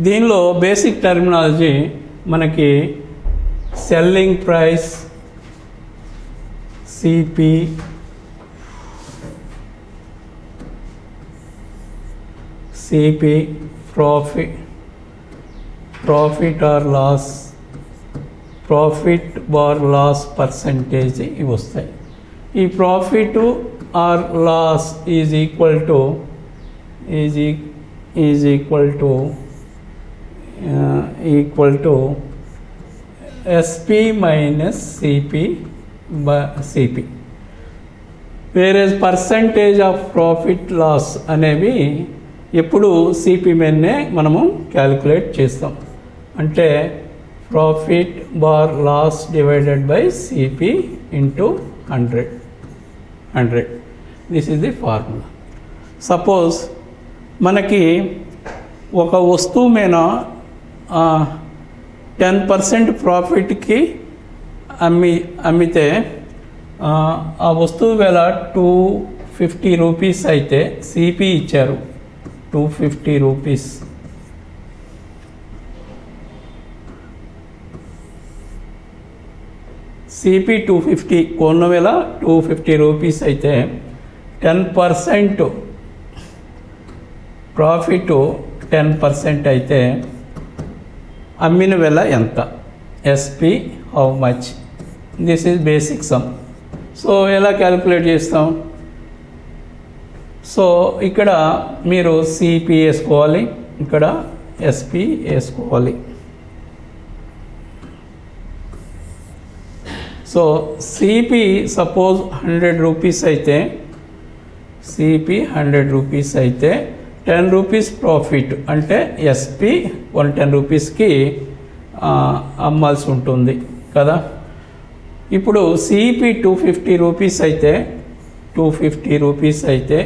దీనిలో basic terminology మనకి selling price, CP, profit or loss, profit bar loss percentage ఇవి వస్తాయి. ఈ profit or loss is equal to SP minus CP. Average percentage of profit loss అనేవి ఎప్పుడు CP మీదనే మనము క్యాలిక్యులేట్ చేస్తాం. అంటే profit bar loss divided by CP into 100. This is the formula. Suppose మనకి ఒక వస్తువు మీద 10% ప్రాఫిట్కి అమ్మితే ఆ వస్తువు వేళ 250 రూపీస్ అయితే సిపి ఇచ్చారు 250 రూపీస్. సిపి 250 కొన్న వేళ 250 రూపీస్ అయితే 10% ప్రాఫిట్ 10% అయితే అమ్మిన వేళ ఎంత, SP how much. This is basic sum. So ఎలా క్యాలిక్యులేట్ చేస్తాం? సో ఇక్కడ మీరు సిపి వేసుకోవాలి, ఇక్కడ ఎస్పి వేసుకోవాలి. సో సిపి సపోజ్ 100 రూపీస్ అయితే, సిపి 100 రూపీస్ అయితే 10 రూపీస్ ప్రాఫిట్ అంటే ఎస్పి 110 రూపీస్కి అమ్మాల్సి ఉంటుంది కదా. ఇప్పుడు సిపి 250 రూపీస్ అయితే, 250 రూపీస్ అయితే,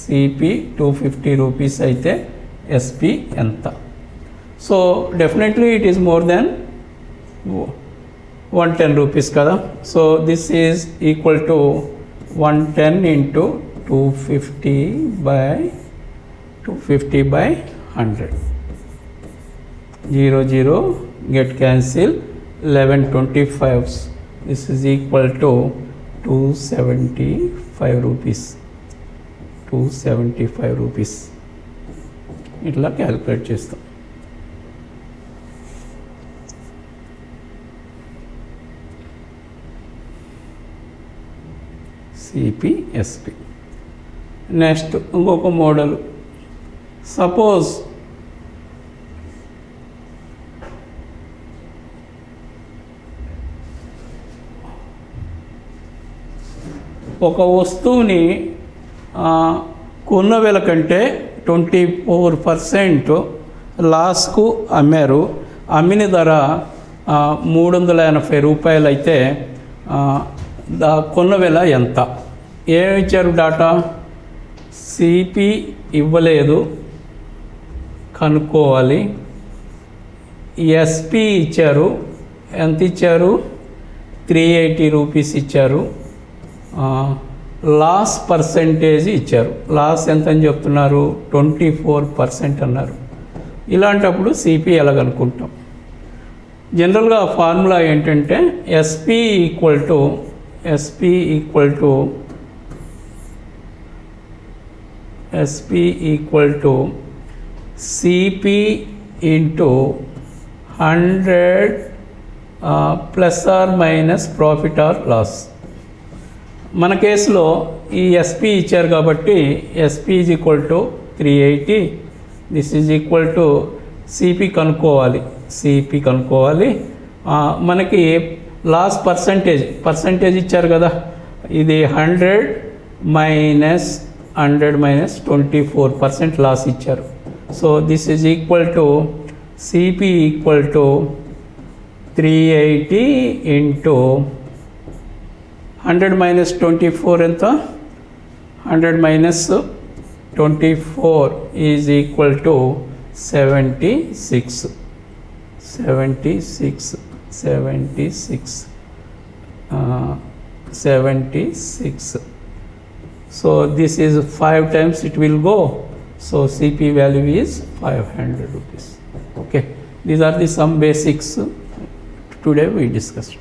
సిపి 250 రూపీస్ అయితే ఎస్పి ఎంత? So definitely it is more than 110 rupees కదా. So this is equal to 110 into 250 by 100. 0 0 get cancel, 11 25s. This is equal to 275 rupees. 275 rupees ఇట్లా క్యాలిక్యులేట్ చేస్తాం. CP SP. నెక్స్ట్ ఇంకొక model. Suppose ఒక వస్తువుని కొన్న వేల కంటే 24% లాస్కు అమ్మారు. అమ్మిన ధర 380 రూపాయలు అయితే కొన్న వేల ఎంత? ఏమి ఇచ్చారు డాటా? సిపి ఇవ్వలేదు, కనుక్కోవాలి. ఎస్పి ఇచ్చారు, ఎంత ఇచ్చారు? 380 రూపీస్ ఇచ్చారు. లాస్ పర్సంటేజ్ ఇచ్చారు. లాస్ ఎంత అని చెప్తున్నారు? 24% అన్నారు. ఇలాంటప్పుడు సిపి ఎలా కనుక్కుంటాం? జనరల్గా ఫార్ములా ఏంటంటే SP equal to CP into 100 plus or minus profit or loss. మన కేసులో ఈ ఎస్పి ఇచ్చారు కాబట్టి SP is equal to 380. This is equal to CP కనుక్కోవాలి. మనకి లాస్ పర్సంటేజ్ ఇచ్చారు కదా, ఇది 100 మైనస్ 24% లాస్ ఇచ్చారు. So this is equal to CP equal to 380 into 100 minus 24 ఎంత? 100 minus 24 is equal to 76. So this is 5 times it will go. So CP value is 500 rupees. Okay, these are the some basics today we discussed.